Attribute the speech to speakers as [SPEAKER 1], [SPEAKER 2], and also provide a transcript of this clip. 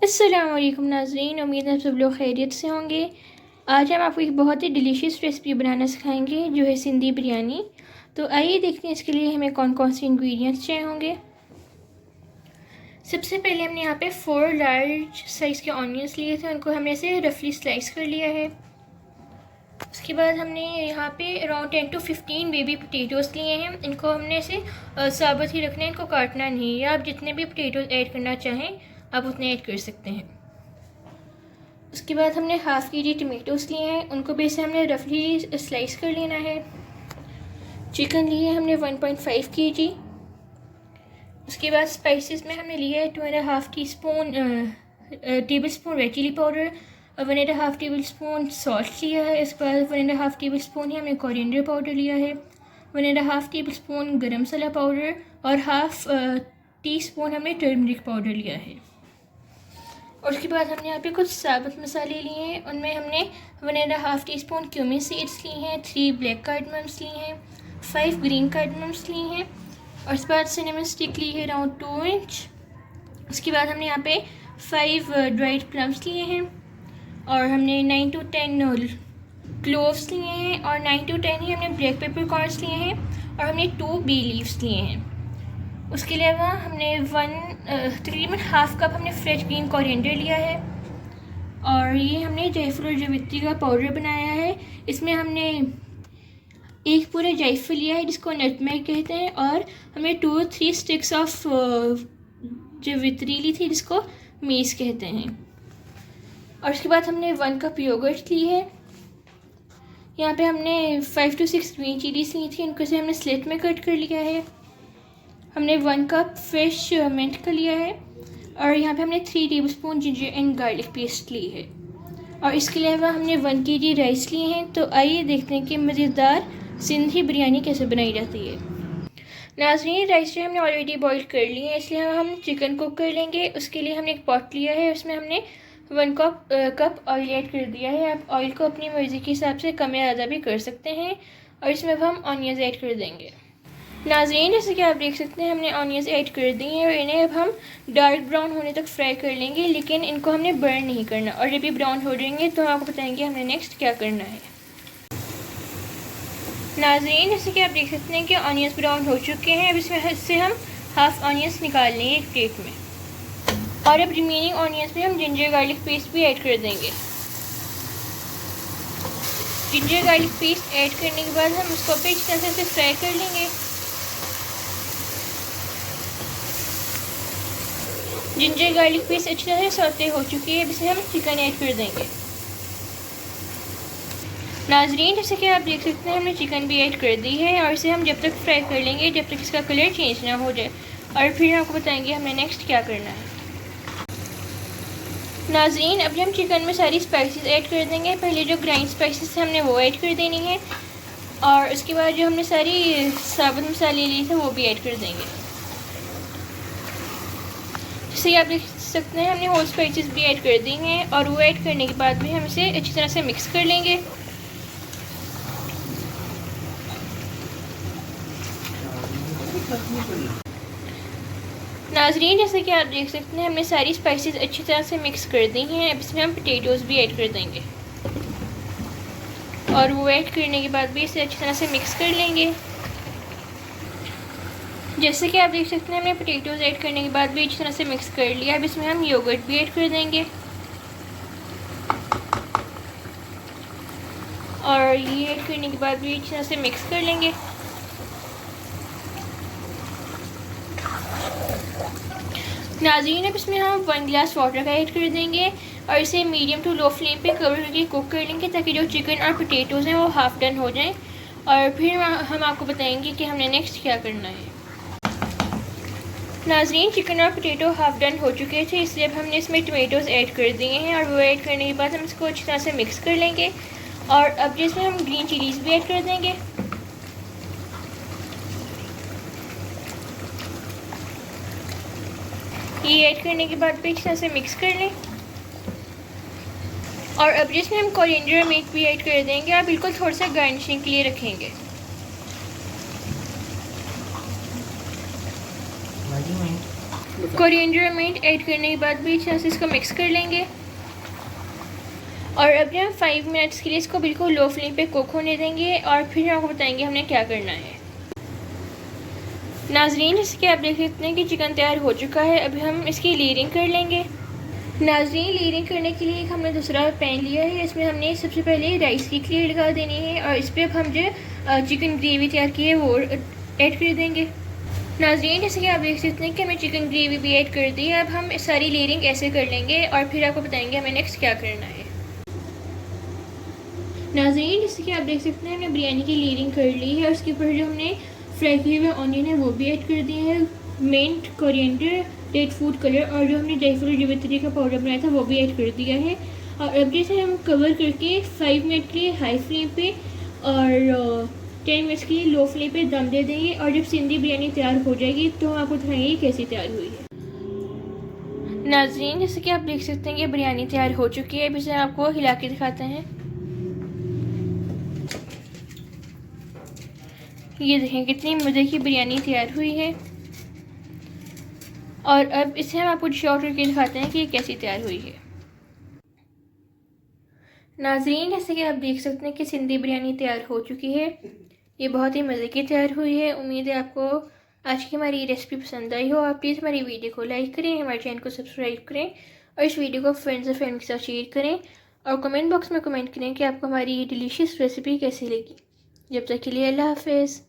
[SPEAKER 1] अस्सलाम वालेकुम नाज़रीन, उम्मीद है सब लोग खैरियत से होंगे। आज हम आपको एक बहुत ही डिलीशियस रेसिपी बनाना सिखाएंगे जो है सिंधी बिरयानी। तो आइए देखते हैं इसके लिए हमें कौन कौन से इंग्रेडिएंट्स चाहिए होंगे। सबसे पहले हमने यहाँ पे 4 लार्ज साइज़ के ऑनियंस लिए थे, उनको हमने ऐसे रफली स्लाइस कर लिया है। उसके बाद हमने यहाँ पे अराउंड 10 to 15 बेबी पोटैटोज़ लिए हैं। इनको हमने ऐसे साबुत ही रखना है, इनको काटना नहीं है। आप जितने भी पोटैटोज़ ऐड करना चाहें आप उतने ऐड कर सकते हैं। उसके बाद हमने हाफ़ kg टमेटोज़ लिए हैं, उनको भी ऐसे हमने रफली स्लाइस कर लेना है। चिकन लिए हमने 1.5 kg। उसके बाद स्पाइसेस में हमने लिया है 2.5 teaspoon tablespoon red chilli powder और 1.5 टेबल स्पून सॉल्ट लिया है। इसके बाद 1.5 टेबल स्पून ही हमने कोरिएंडर पाउडर लिया है, 1.5 टेबल स्पून गरम मसाला पाउडर और हाफ़ टी स्पून हमने टर्मरिक पाउडर लिया है। और उसके बाद हमने यहाँ पे कुछ साबुत मसाले लिए हैं, उनमें हमने 1.5 टीस्पून क्यूमिन सीड्स लिए हैं, 3 ब्लैक कार्डमम्स लिए हैं, 5 ग्रीन कार्डमम्स लिए हैं और उसके बाद सिनेमन स्टिक ली है अराउंड 2 इंच। उसके बाद हमने यहाँ पे 5 ड्राइड प्लम्स लिए हैं और हमने 9 to 10 क्लोव्स लिए हैं और 9 to 10 ही हमने ब्लैक पेपर कॉर्न्स लिए हैं और हमने 2 बी लीव्स लिए हैं। उसके अलावा हमने तकरीबन हाफ़ कप हमने फ्रेश ग्रीन कोरिएंडर लिया है और ये हमने जायफल और जावित्री का पाउडर बनाया है। इसमें हमने एक पूरा जायफल लिया है जिसको नटमेग कहते हैं और हमने 2-3 स्टिक्स ऑफ जावित्री ली थी जिसको मेस कहते हैं। और उसके बाद हमने 1 कप योगर्ट ली है। यहाँ पे हमने 5 to 6 ग्रीन चिलीज ली थी, उनको से हमने स्लिट में कट कर लिया है। हमने 1 कप फ्रेश मिंट का लिया है और यहाँ पे हमने 3 tablespoon ginger and garlic paste ली है और इसके अलावा हमने 1 kg राइस लिए हैं। तो आइए देखते हैं कि मज़ेदार सिंधी बिरयानी कैसे बनाई जाती है। नाज़रीन, राइस जो हमने ऑलरेडी बॉईल कर लिए हैं, इसलिए हम चिकन कुक कर लेंगे। उसके लिए हमने एक पॉट लिया है, उसमें हमने 1 कप ऑयल ऐड कर दिया है। आप ऑयल को अपनी मर्ज़ी के हिसाब से कम या ज़्यादा भी कर सकते हैं और इसमें अब हम ऑनियंस ऐड कर देंगे। नाज़रीन, जैसे कि आप देख सकते हैं हमने ऑनियंस ऐड कर दी हैं और इन्हें अब हम डार्क ब्राउन होने तक फ्राई कर लेंगे, लेकिन इनको हमने बर्न नहीं करना। और जब ये ब्राउन हो जाएंगे तो हम आपको बताएंगे हमने नेक्स्ट क्या करना है। नाज़रीन, जैसे कि आप देख सकते हैं कि ऑनियंस ब्राउन हो चुके हैं। अब इसमें से हम हाफ़ ऑनियंस निकाल लेंगे एक प्लेट में और अब रिमेनिंग ऑनियंस में हम जिंजर गार्लिक पेस्ट भी ऐड कर देंगे। जिंजर गार्लिक पेस्ट ऐड करने के बाद हम उसको फिर इस तरह से फ्राई कर लेंगे। जिंजर गार्लिक पेस्ट अच्छी तरह से सौते हो चुकी है। अब इसे हम चिकन ऐड कर देंगे। नाज़रीन, जैसे कि आप देख सकते हैं हमने चिकन भी ऐड कर दी है और इसे हम जब तक फ्राई कर लेंगे जब तक इसका कलर चेंज ना हो जाए और फिर आपको बताएंगे हमने नेक्स्ट क्या करना है। नाज़रीन, अब हम चिकन में सारी स्पाइसेस ऐड कर देंगे। पहले जो ग्राइंड स्पाइसेस हमने वो ऐड कर देनी है और उसके बाद जो हमने सारी साबुत मसाले लिए थे वो भी ऐड कर देंगे। जैसे आप देख सकते हैं हमने होल स्पाइसेस भी ऐड कर दी हैं और वो ऐड करने के बाद भी हम इसे अच्छी तरह से मिक्स कर लेंगे। नाज़रीन, जैसे कि आप देख सकते हैं हमने सारी स्पाइसेस अच्छी तरह से मिक्स कर दी हैं। अब इसमें हम पोटैटोज़ भी ऐड कर देंगे और वो ऐड करने के बाद भी इसे अच्छी तरह से मिक्स कर लेंगे। जैसे कि आप देख सकते हैं हमने पोटैटोज़ ऐड करने के बाद भी अच्छी तरह से मिक्स कर लिया। अब इसमें हम योगर्ट भी ऐड कर देंगे और ये ऐड करने के बाद भी अच्छी तरह से मिक्स कर लेंगे। नाज़रीन, अब इसमें हम 1 गिलास वाटर का ऐड कर देंगे और इसे मीडियम टू लो फ्लेम पे कवर करके कुक कर लेंगे ताकि जो चिकन और पोटैटोज़ हैं वो हाफ़ डन हो जाएं और फिर हम आपको बताएंगे कि हमने नेक्स्ट क्या करना है। नाज़रीन, चिकन और पोटैटो हाफ़ डन हो चुके थे, इसलिए अब हमने इसमें टमेटोज़ ऐड कर दिए हैं और वो ऐड करने के बाद हम इसको अच्छी तरह से मिक्स कर लेंगे और अब जिसमें हम ग्रीन चिलीज़ भी ऐड कर देंगे। ये ऐड करने के बाद भी अच्छी तरह से मिक्स कर लें और अब जिसमें हम कोरिएंडर मीट भी ऐड कर देंगे और बिल्कुल थोड़ा सा गार्निशिंग के लिए रखेंगे। कोरिएंडर मिंट ऐड करने के बाद भी अच्छे से इसको मिक्स कर लेंगे और अभी हम 5 मिनट्स के लिए इसको बिल्कुल लो फ्लेम पे कुक होने देंगे और फिर आपको बताएंगे हमने क्या करना है। नाजरीन, जैसे कि आप देख सकते हैं कि चिकन तैयार हो चुका है। अभी हम इसकी लेयरिंग कर लेंगे। नाजरीन, लेयरिंग करने के लिए हमने दूसरा पैन लिया है। इसमें हमने सबसे पहले राइस की लेयर लगा देनी है और इस पर अब हम जो चिकन ग्रेवी तैयार की है वो ऐड कर देंगे। नाजरीन, जैसे कि आप देख सकते हैं कि हमें चिकन ग्रेवी भी ऐड कर दी है। अब हम सारी लेयरिंग ऐसे कर लेंगे और फिर आपको बताएंगे हमें नेक्स्ट क्या करना है। नाजरीन, जैसे कि आप देख सकते हैं हमने बिरयानी की लेयरिंग कर ली है और उसके ऊपर जो हमने फ्राई किए हुए ऑनियन है वो भी ऐड कर दिए हैं, mint, coriander, red food colour और जो हमने जायफल जावित्री का पाउडर बनाया था वो भी ऐड कर दिया है। और अब जैसे हम कवर करके 5 मिनट के लिए हाई फ्लेम पे और 10 मिनट्स के लिए लो फ्लेम पे दम दे देंगे और जब सिंधी बिरयानी तैयार हो जाएगी तो हम आपको दिखाएंगे कैसी तैयार हुई है। नाजरीन, जैसे कि आप देख सकते हैं कि बिरयानी तैयार हो चुकी है। अब इसे आपको हिला के दिखाते हैं। ये देखें कितनी मज़े की बिरयानी तैयार हुई है। और अब इसे हम आपको डिश आउट करके दिखाते हैं कि ये कैसी तैयार हुई है। नाजरीन, जैसे कि आप देख सकते हैं कि सिंधी बिरयानी तैयार हो चुकी है। ये बहुत ही मज़े की तैयार हुई है। उम्मीद है आपको आज की हमारी रेसिपी पसंद आई हो। आप प्लीज़ हमारी वीडियो को लाइक करें, हमारे चैनल को सब्सक्राइब करें और इस वीडियो को फ्रेंड्स और फैमिली के साथ शेयर करें और कमेंट बॉक्स में कमेंट करें कि आपको हमारी डिलीशियस रेसिपी कैसी लगी। जब तक के लिए अल्लाह हाफ़िज़।